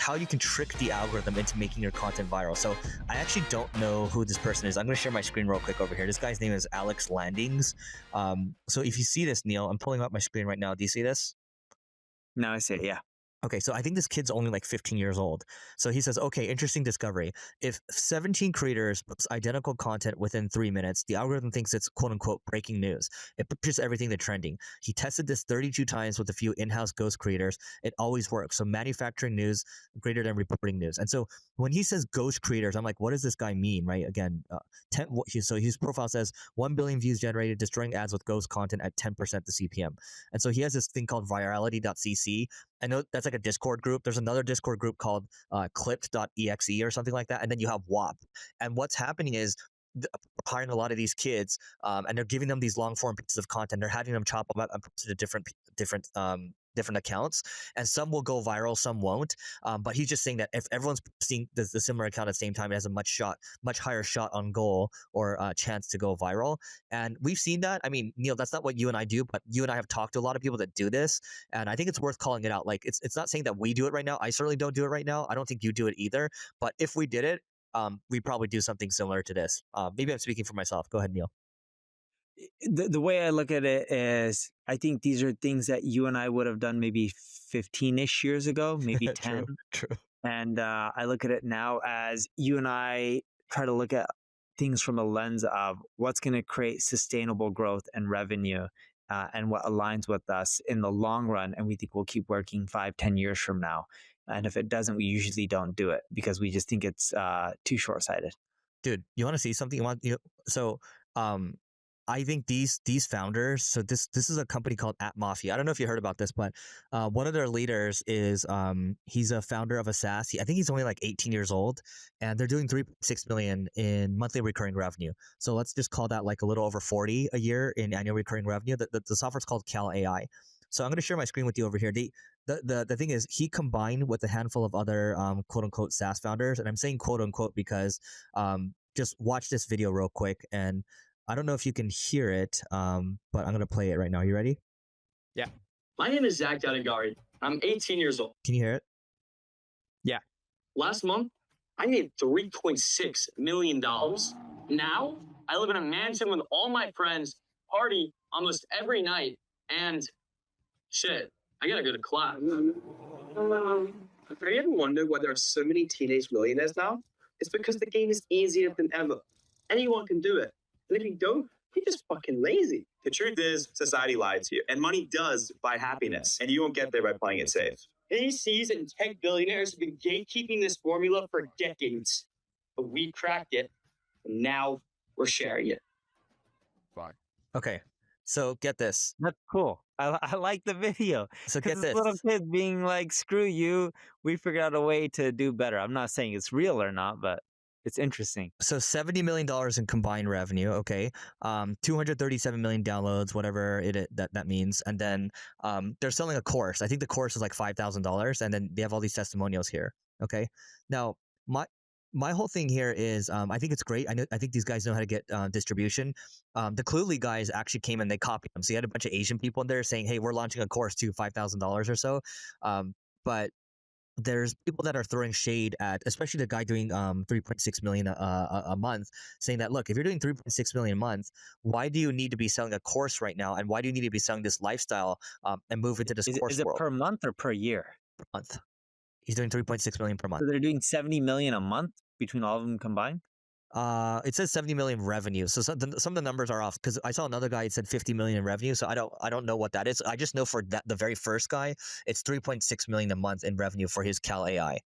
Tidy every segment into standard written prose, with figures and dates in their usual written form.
how you can trick the algorithm into making your content viral. So I actually don't know who this person is. I'm going to share my screen real quick over here. This guy's name is Alex Landings. So if you see this, Neil, I'm pulling up my screen right now. Do you see this? Now I see it, yeah. Okay, so I think this kid's only like 15 years old. So he says, okay, interesting discovery. If 17 creators post identical content within 3 minutes, the algorithm thinks it's quote unquote breaking news. It pushes everything to trending. He tested this 32 times with a few in-house ghost creators. It always works. So manufacturing news greater than reporting news. And so when he says ghost creators, I'm like, what does this guy mean, right? Again, so his profile says 1 billion views generated, destroying ads with ghost content at 10% the CPM. And so he has this thing called Virality.cc. I know that's like a Discord group. There's another Discord group called clipped.exe or something like that. And then you have WAP. And what's happening is hiring a lot of these kids and they're giving them these long form pieces of content. They're having them chop them up and post it to different accounts, and some will go viral, some won't. But he's just saying that if everyone's seeing the similar account at the same time, it has a much higher shot on goal or chance to go viral. And we've seen that. I mean, Neil, that's not what you and I do, but you and I have talked to a lot of people that do this, and I think it's worth calling it out. Like, it's not saying that we do it right now. I certainly don't do it right now. I don't think you do it either. But if we did it, we'd probably do something similar to this. Maybe I'm speaking for myself. Go ahead, Neil. The way I look at it is, I think these are things that you and I would have done maybe 15-ish years ago, maybe 10. True. And I look at it now as you and I try to look at things from a lens of what's going to create sustainable growth and revenue and what aligns with us in the long run. And we think we'll keep working 5-10 years from now. And if it doesn't, we usually don't do it because we just think it's too short-sighted. Dude, you want to see something? I think these founders, so this is a company called @Mafia. I don't know if you heard about this, but one of their leaders is he's a founder of a SaaS. I think he's only like 18 years old, and they're doing 3.6 million in monthly recurring revenue. So let's just call that like a little over 40 a year in annual recurring revenue. The software's called 𝗔𝗕𝗢𝗨𝗧. So I'm going to share my screen with you over here. The thing is, he combined with a handful of other quote unquote SaaS founders, and I'm saying quote unquote because just watch this video real quick, and I don't know if you can hear it, but I'm going to play it right now. You ready? Yeah. My name is 𝗔𝗕𝗢𝗪𝗓. I'm 18 years old. Can you hear it? Yeah. Last month, I made $3.6 million. Now, I live in a mansion with all my friends, party almost every night, and shit, I gotta go to class. Have you ever wondered why there are so many teenage millionaires now? It's because the game is easier than ever. Anyone can do it. And if you don't, you're just fucking lazy. The truth is, society lied to you, and money does buy happiness, and you won't get there by playing it safe. VCs and tech billionaires have been gatekeeping this formula for decades, but we cracked it, and now we're sharing it. Fine. Okay, so get this. That's cool. I like the video. So get this. Little kids being like, screw you, we figured out a way to do better. I'm not saying it's real or not, but it's interesting. So $70 million in combined revenue, okay? 237 million downloads, whatever that means. And then they're selling a course. I think the course is like $5,000, and then they have all these testimonials here, okay? Now, my whole thing here is I think it's great. I think these guys know how to get distribution. The Cluely guys actually came and they copied them. So you had a bunch of Asian people in there saying, hey, we're launching a course to $5,000 or so. But there's people that are throwing shade at, especially the guy doing 3.6 million a month, saying that, look, if you're doing 3.6 million a month, why do you need to be selling a course right now? And why do you need to be selling this lifestyle and move into this course world? Is it per month or per year? Per month. He's doing 3.6 million per month. So they're doing 70 million a month between all of them combined? It says 70 million revenue. So some of the numbers are off because I saw another guy, it said 50 million in revenue. So I don't know what that is. I just know for the very first guy, it's 3.6 million a month in revenue for his 𝗔𝗕𝗢𝗧.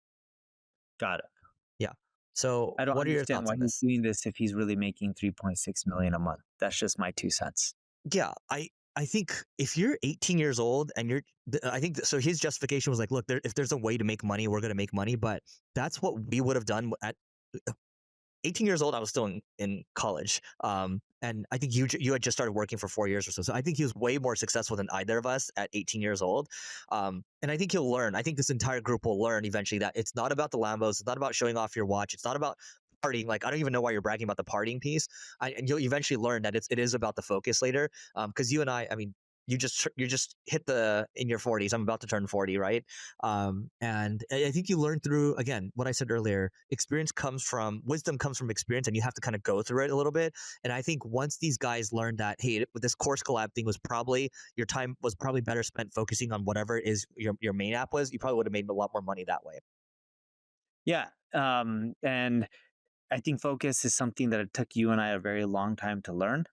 Got it. Yeah. So I don't what are your understand thoughts why he's doing this if he's really making 3.6 million a month. That's just my 2 cents. Yeah, I think if you're 18 years old and I think so his justification was like, look, if there's a way to make money, we're going to make money. But that's what we would have done at 18 years old. I was still in college. And I think you had just started working for 4 years or so. So I think he was way more successful than either of us at 18 years old. And I think he'll learn. I think this entire group will learn eventually that it's not about the Lambos. It's not about showing off your watch. It's not about partying. Like, I don't even know why you're bragging about the partying piece. And you'll eventually learn that it is about the focus later. Because you and I mean, you just hit in your 40s. I'm about to turn 40, right? And I think you learn through, again, what I said earlier, wisdom comes from experience, and you have to kind of go through it a little bit. And I think once these guys learned that, hey, this course collab thing was probably, your time was probably better spent focusing on whatever it is your main app was, you probably would have made a lot more money that way. Yeah. And I think focus is something that it took you and I a very long time to learn.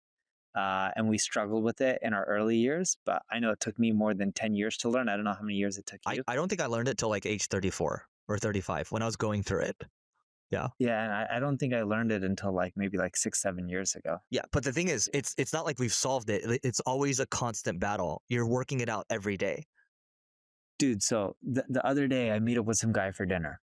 And we struggled with it in our early years, but I know it took me more than 10 years to learn. I don't know how many years it took you. I don't think I learned it till like age 34 or 35 when I was going through it. Yeah. Yeah. And I don't think I learned it until like maybe like 6-7 years ago. Yeah. But the thing is, it's not like we've solved it. It's always a constant battle. You're working it out every day. Dude, so the other day I meet up with some guy for dinner.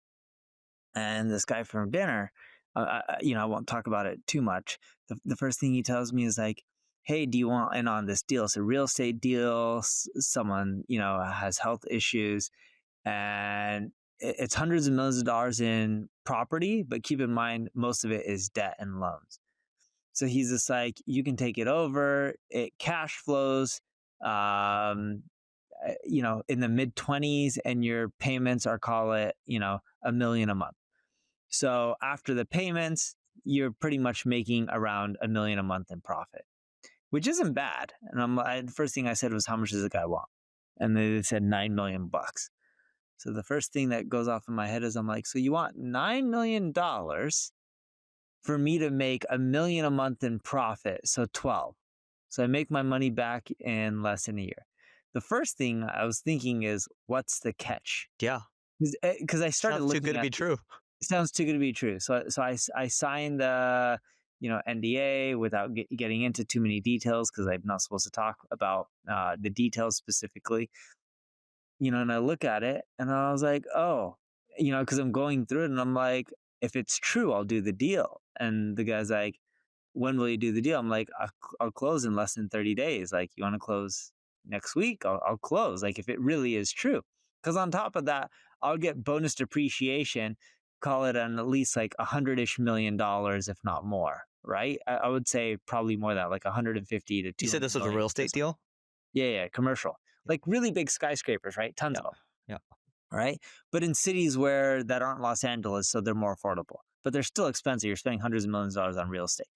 And this guy from dinner, I won't talk about it too much. The first thing he tells me is like, hey, do you want in on this deal? It's a real estate deal. Someone, has health issues, and it's hundreds of millions of dollars in property, but keep in mind, most of it is debt and loans. So he's just like, you can take it over. It cash flows, in the mid-20s, and your payments are, call it, $1 million a month. So after the payments, you're pretty much making around $1 million a month in profit, which isn't bad. And the first thing I said was, how much does the guy want? And they said $9 million. So the first thing that goes off in my head is, I'm like, so you want $9 million for me to make $1 million a month in profit? So 12. So I make my money back in less than a year. The first thing I was thinking is, what's the catch? Yeah. Because I started looking too good to be true. Sounds too good to be true. So I signed the NDA without getting into too many details, because I'm not supposed to talk about the details specifically. And I look at it and I was like, oh, because I'm going through it and I'm like, if it's true, I'll do the deal. And the guy's like, when will you do the deal? I'm like, I'll close in less than 30 days. Like, you want to close next week? I'll close. Like, if it really is true. Because on top of that, I'll get bonus depreciation, call it at least like $100-ish million, if not more, right? I would say probably more than that, like 150 to 200. You said this was a real estate deal? Yeah, commercial. Like really big skyscrapers, right? Tons of them. Yeah. Right? But in cities that aren't Los Angeles, so they're more affordable. But they're still expensive. You're spending hundreds of millions of dollars on real estate.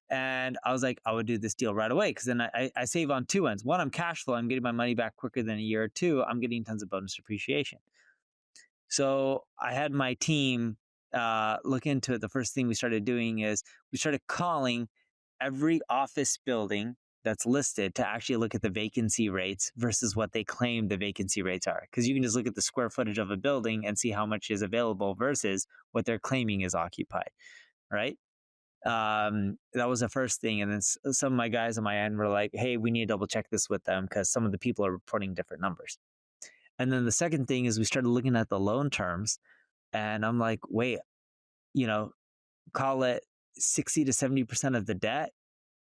And I was like, I would do this deal right away, because then I save on two ends. One, I'm cash flow. I'm getting my money back quicker than a year. Or two, I'm getting tons of bonus depreciation. So I had my team look into it. The first thing we started doing is we started calling every office building that's listed to actually look at the vacancy rates versus what they claim the vacancy rates are. Because you can just look at the square footage of a building and see how much is available versus what they're claiming is occupied, right? That was the first thing. And then some of my guys on my end were like, hey, we need to double check this with them, because some of the people are reporting different numbers. And then the second thing is we started looking at the loan terms, and I'm like, wait, call it 60 to 70% of the debt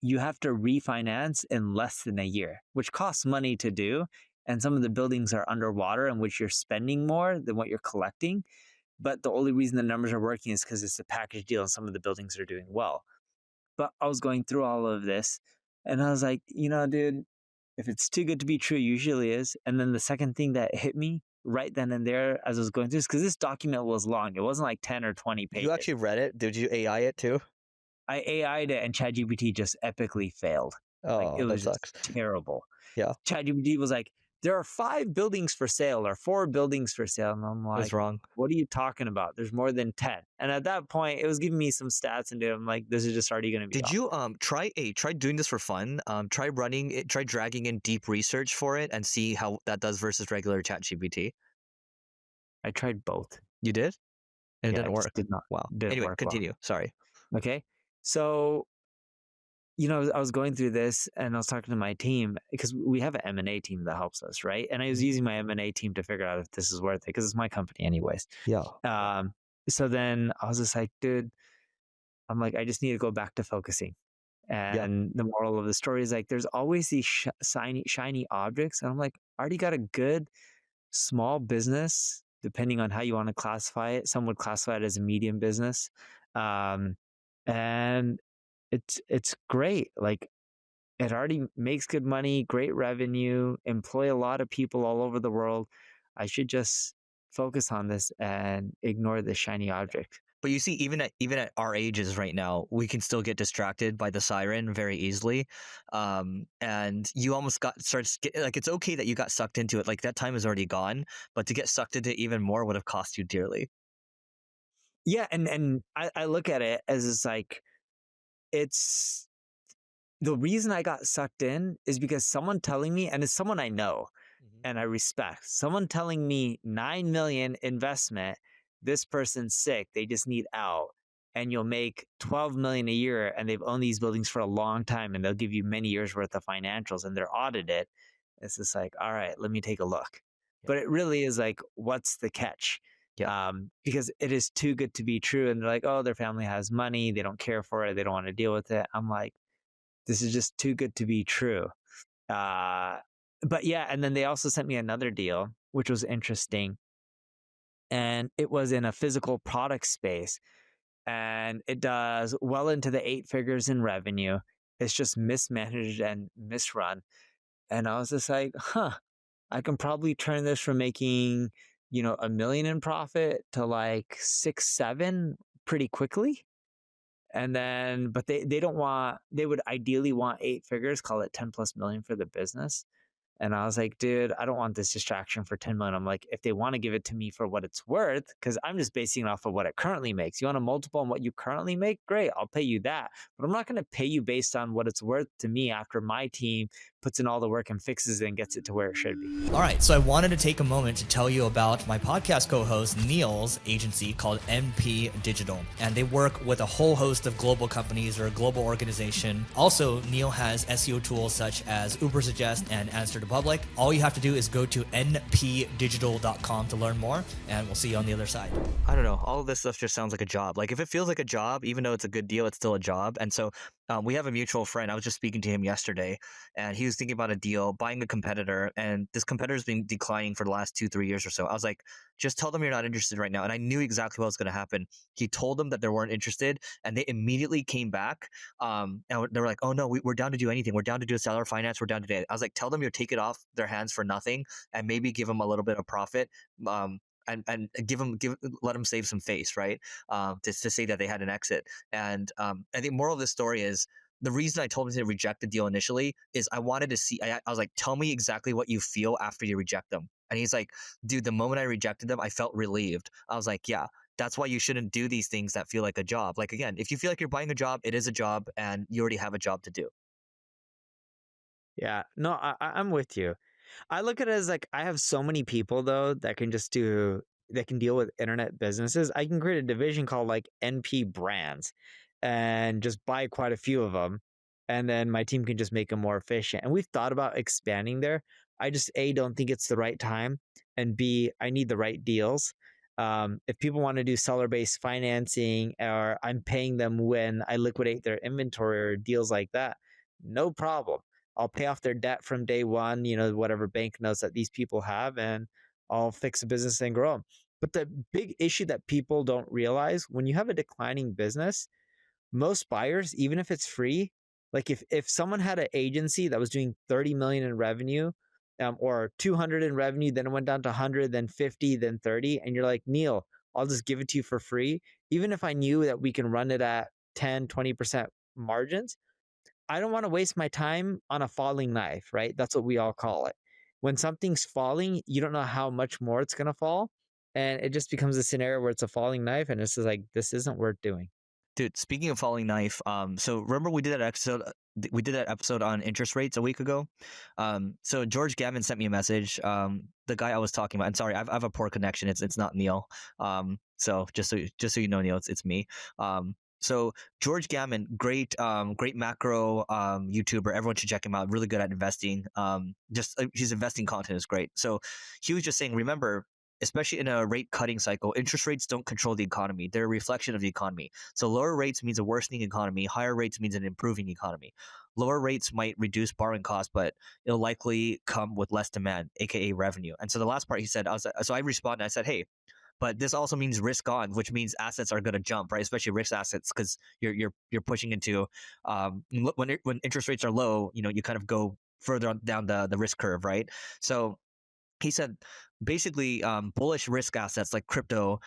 you have to refinance in less than a year, which costs money to do. And some of the buildings are underwater, in which you're spending more than what you're collecting. But the only reason the numbers are working is because it's a package deal and some of the buildings are doing well. But I was going through all of this and I was like, dude, if it's too good to be true, it usually is. And then the second thing that hit me right then and there as I was going through this, because this document was long. It wasn't like 10 or 20 pages. You actually read it? Did you AI it too? I AI'd it, and ChatGPT just epically failed. Oh, it was that sucks. just terrible. Yeah. ChatGPT was like, there are 5 buildings for sale or 4 buildings for sale. And I'm like, That's wrong. What are you talking about? There's more than 10. And at that point, it was giving me some stats, and I'm like, this is just already going to be Did you try doing this for fun? Try running it, try dragging in deep research for it and see how that does versus regular ChatGPT. I tried both. You did? And it didn't work. Did not. Wow. Didn't Anyway, work continue. well. Sorry. Okay. So, I was going through this and I was talking to my team, because we have an M&A team that helps us, right? And I was using my M&A team to figure out if this is worth it, because it's my company anyways. Yeah. So then I was just like, dude, I'm like, I just need to go back to focusing. And the moral of the story is like, there's always these shiny objects. And I'm like, I already got a good small business, depending on how you want to classify it. Some would classify it as a medium business. And it's great. Like, it already makes good money, great revenue, employ a lot of people all over the world. I should just focus on this and ignore the shiny object. But you see, even at our ages right now, we can still get distracted by the siren very easily, and you almost like it's okay that you got sucked into it. Like that time is already gone, but to get sucked into it even more would have cost you dearly. Yeah, and I look at it as it's like it's the reason I got sucked in is because someone telling me, and it's someone I know and I respect, someone telling me 9 million investment, this person's sick, they just need out, and you'll make 12 million a year, and they've owned these buildings for a long time, and they'll give you many years worth of financials, and they're audited. It's just like, all right, let me take a look. But it really is like, what's the catch? Yeah. Because it is too good to be true. And they're like, oh, their family has money, they don't care for it, they don't want to deal with it. I'm like, this is just too good to be true. But yeah, and then they also sent me another deal, which was interesting. And it was in a physical product space. And it does well into the 8 figures in revenue. It's just mismanaged and misrun. And I was just like, I can probably turn this from making, $1 million in profit to like 6, 7 pretty quickly. And then, but they would ideally want 8 figures, call it 10 plus million for the business. And I was like, dude, I don't want this distraction for 10 million. I'm like, if they want to give it to me for what it's worth, because I'm just basing it off of what it currently makes. You want a multiple on what you currently make? Great, I'll pay you that. But I'm not going to pay you based on what it's worth to me after my team puts in all the work and fixes it and gets it to where it should be. All right, so I wanted to take a moment to tell you about my podcast co-host Neil's agency called NP Digital, and they work with a whole host of global companies or a global organization. Also, Neil has SEO tools such as 𝗔𝗕𝗢𝗪 and Answer to Public. All you have to do is go to npdigital.com to learn more, and we'll see you on the other side. I don't know, all of this stuff just sounds like a job. Like if it feels like a job, even though it's a good deal, it's still a job. And so we have a mutual friend. I was just speaking to him yesterday, and he was thinking about a deal, buying a competitor, and this competitor's been declining for the last 2-3 years or so. I was like, just tell them you're not interested right now. And I knew exactly what was going to happen. He told them that they weren't interested, and they immediately came back. And they were like, oh no, we're down to do anything. We're down to do a seller finance. We're down to do it. I was like, tell them you'll take it off their hands for nothing, and maybe give them a little bit of profit. And let them save some face, right? To say that they had an exit. And I think moral of the story is, the reason I told him to reject the deal initially is I wanted to see, I was like, tell me exactly what you feel after you reject them. And he's like, dude, the moment I rejected them, I felt relieved. I was like, yeah, that's why you shouldn't do these things that feel like a job. Like, again, if you feel like you're buying a job, it is a job, and you already have a job to do. Yeah, no, I'm with you. I look at it as like, I have so many people though that can deal with internet businesses. I can create a division called like NP brands and just buy quite a few of them. And then my team can just make them more efficient. And we've thought about expanding there. I just, A, don't think it's the right time. And B, I need the right deals. If people want to do seller-based financing, or I'm paying them when I liquidate their inventory or deals like that, no problem. I'll pay off their debt from day one, whatever bank notes that these people have, and I'll fix a business and grow them. But the big issue that people don't realize, when you have a declining business, most buyers, even if it's free, like if someone had an agency that was doing 30 million in revenue, or 200 in revenue, then it went down to 100, then 50, then 30, and you're like, Neil, I'll just give it to you for free. Even if I knew that we can run it at 10, 20% margins, I don't want to waste my time on a falling knife, right? That's what we all call it. When something's falling, you don't know how much more it's going to fall. And it just becomes a scenario where it's a falling knife, and it's just like, this isn't worth doing. Dude, speaking of falling knife, so remember we did that episode on interest rates a week ago. So George Gammon sent me a message. The guy I was talking about, and sorry, I have a poor connection. It's not Neil. So just so you know, Neil, it's me. So George Gammon, great macro YouTuber. Everyone should check him out. Really good at investing. His investing content is great. So he was just saying, remember, especially in a rate cutting cycle, interest rates don't control the economy. They're a reflection of the economy. So lower rates means a worsening economy. Higher rates means an improving economy. Lower rates might reduce borrowing costs, but it'll likely come with less demand, aka revenue. And so the last part he said, so I responded. I said, hey, But this also means risk on, which means assets are going to jump, right? Especially risk assets, because you're pushing into when interest rates are low, you kind of go further down the risk curve, right? So he said basically bullish risk assets like crypto,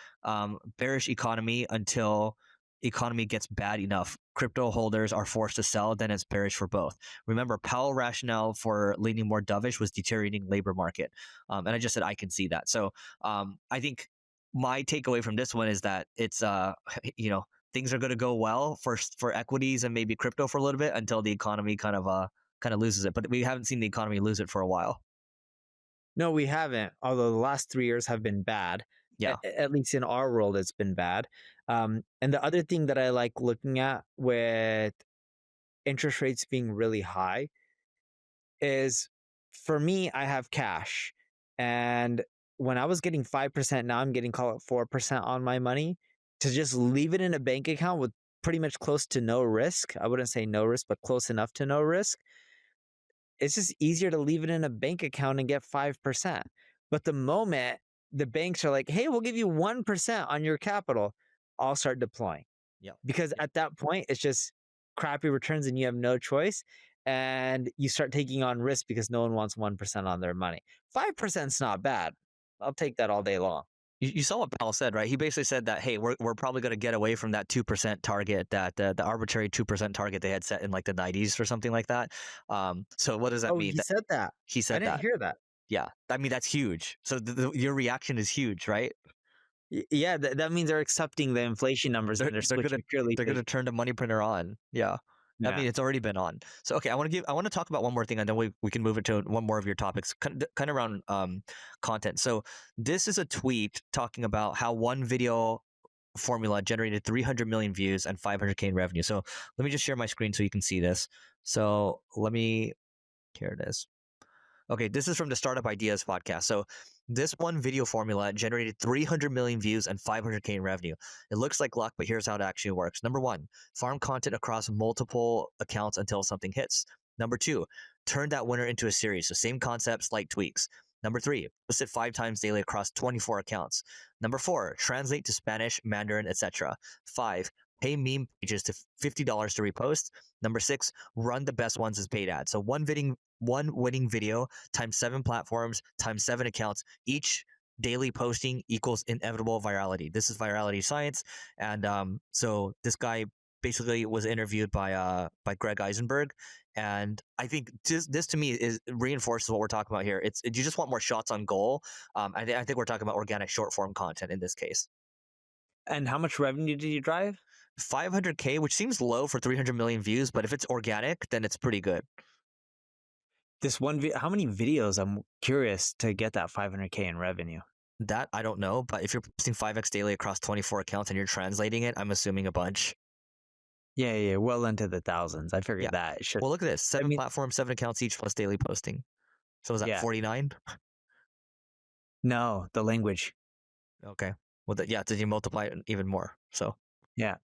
bearish economy until economy gets bad enough. Crypto holders are forced to sell, then it's bearish for both. Remember, Powell rationale for leaning more dovish was deteriorating labor market. And I just said I can see that. So I think my takeaway from this one is that it's things are going to go well for equities and maybe crypto for a little bit until the economy kind of loses it. But we haven't seen the economy lose it for a while. No, we haven't. Although the last 3 years have been bad. Yeah. At least in our world, it's been bad. And the other thing that I like looking at with interest rates being really high is, for me, I have cash. And when I was getting 5%, now I'm getting, call it 4% on my money. To just leave it in a bank account with pretty much close to no risk. I wouldn't say no risk, but close enough to no risk. It's just easier to leave it in a bank account and get 5%. But the moment the banks are like, hey, we'll give you 1% on your capital, I'll start deploying. Yeah. Because at that point, it's just crappy returns and you have no choice. And you start taking on risk because no one wants 1% on their money. 5% is not bad. I'll take that all day long. You saw what Powell said, right? He basically said that, hey, we're probably going to get away from that 2% target, that the arbitrary 2% target they had set in like the 90s or something like that. So what does that mean? He said that. He said I didn't hear that. Yeah. I mean, that's huge. So your reaction is huge, right? Yeah, that means they're accepting the inflation numbers and they're switching purely. They're going to turn the money printer on. Yeah. I mean, it's already been on. So, okay, I want to talk about one more thing, and then we can move it to one more of your topics, kind of around content. So this is a tweet talking about how one video formula generated 300 million views and 500K in revenue. So let me just share my screen so you can see this. So here it is. Okay, this is from the Startup Ideas podcast. So this one video formula generated 300 million views and 500K in revenue. It looks like luck, but here's how it actually works. Number one, farm content across multiple accounts until something hits. Number two, turn that winner into a series. So same concept, slight tweaks. Number three, post it 5 times daily across 24 accounts. Number four, translate to Spanish, Mandarin, etc. 5, pay meme pages to $50 to repost. Number 6, run the best ones as paid ads. So one winning video times 7 platforms times 7 accounts. Each daily posting equals inevitable virality. This is virality science. And so this guy basically was interviewed by Greg Eisenberg. And I think this to me reinforces what we're talking about here. You just want more shots on goal. I think we're talking about organic short form content in this case. And how much revenue did you drive? 500K, which seems low for 300 million views, but if it's organic, then it's pretty good. This one, how many videos? I'm curious to get that 500K in revenue. That I don't know, but if you're posting 5x daily across 24 accounts and you're translating it, I'm assuming a bunch. Yeah, well into the thousands. I figured that. It should. Well, look at this: 7 platforms, 7 accounts each plus daily posting. So is that 49? No, the language. Okay. Well, did you multiply it even more? So yeah.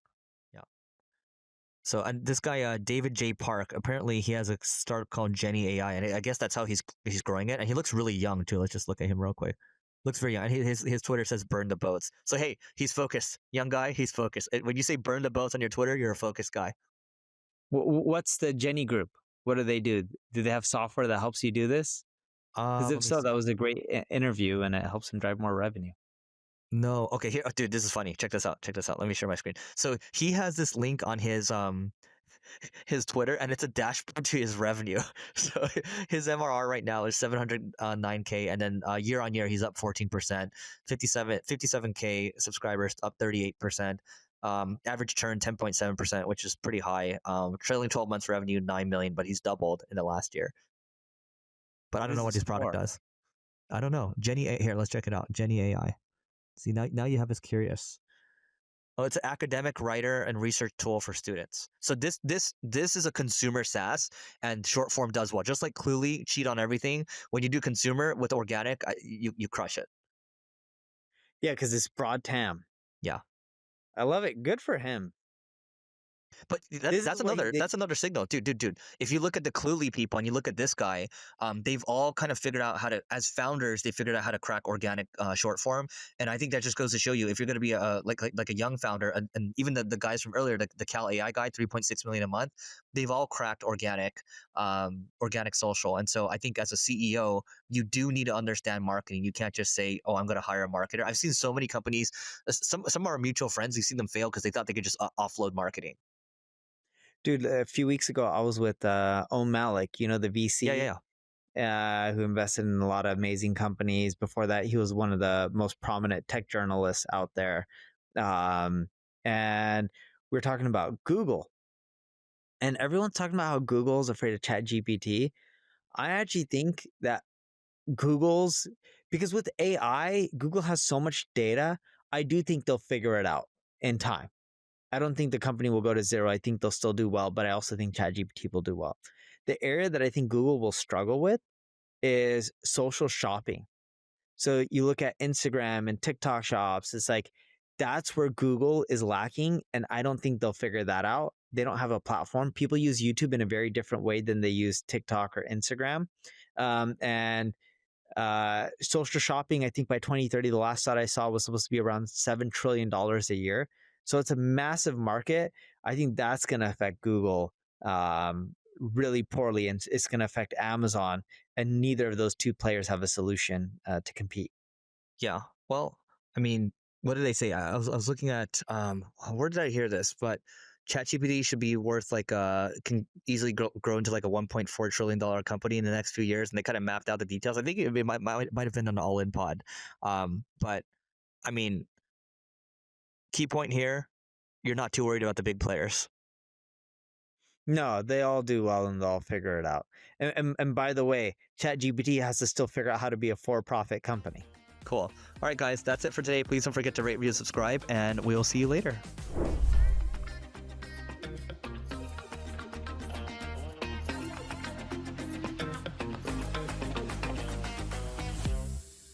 So and this guy David J. Park, apparently he has a startup called Jenny AI, and I guess that's how he's growing it. And he looks really young too. Let's just look at him real quick. Looks very young. And his Twitter says "burn the boats." So hey, he's focused. Young guy, he's focused. When you say "burn the boats" on your Twitter, you're a focused guy. What's the Jenny Group? What do they do? Do they have software that helps you do this? Because if so, that was a great interview, and it helps him drive more revenue. No. Okay, here, dude, this is funny. Check this out. Let me share my screen. So he has this link on his Twitter, and it's a dashboard to his revenue. So his MRR right now is 709K, and then year on year he's up 14%. 57K subscribers, up 38%. Average churn 10.7%, which is pretty high. Trailing 12 months revenue 9 million, but he's doubled in the last year. But I don't know what his product does. I don't know. Here, let's check it out. Jenny AI. See, now you have us curious. Oh, it's an academic writer and research tool for students. So this is a consumer SaaS, and short form does well. Just like 𝗔𝗕𝗢𝗨𝗧 cheat on everything. When you do consumer with organic, you crush it. Yeah, because it's broad TAM. Yeah, I love it. Good for him. But that's another signal, dude. If you look at the Cluely people and you look at this guy, they've all kind of figured out how to, as founders, they figured out how to crack organic short form, and I think that just goes to show you if you're going to be like a young founder, and even the guys from earlier, the 𝗪𝗢𝗢 guy, 3.6 million a month, they've all cracked organic social, and so I think as a CEO, you do need to understand marketing. You can't just say, oh, I'm going to hire a marketer. I've seen so many companies, some of our mutual friends, we've seen them fail because they thought they could just offload marketing. Dude, a few weeks ago, I was with Malik, you know, the VC, who invested in a lot of amazing companies. Before that, he was one of the most prominent tech journalists out there. And we were talking about Google. And everyone's talking about how Google is afraid of ChatGPT. I actually think that because with AI, Google has so much data, I do think they'll figure it out in time. I don't think the company will go to zero. I think they'll still do well, but I also think ChatGPT will do well. The area that I think Google will struggle with is social shopping. So you look at Instagram and TikTok shops, it's like that's where Google is lacking, and I don't think they'll figure that out. They don't have a platform. People use YouTube in a very different way than they use TikTok or Instagram. Social shopping, I think by 2030, the last thought I saw was supposed to be around $7 trillion a year. So it's a massive market. I think that's going to affect Google really poorly, and it's going to affect Amazon. And neither of those two players have a solution to compete. Yeah. Well, I mean, what did they say? I was looking at where did I hear this? But ChatGPT should be worth can easily grow into like a $1.4 trillion company in the next few years, and they kind of mapped out the details. I think it might have been an all-in pod, but I mean, key point here, you're not too worried about the big players. No, they all do well and they'll all figure it out. And by the way, ChatGPT has to still figure out how to be a for-profit company. Cool. All right, guys, that's it for today. Please don't forget to rate, review, subscribe, and we'll see you later.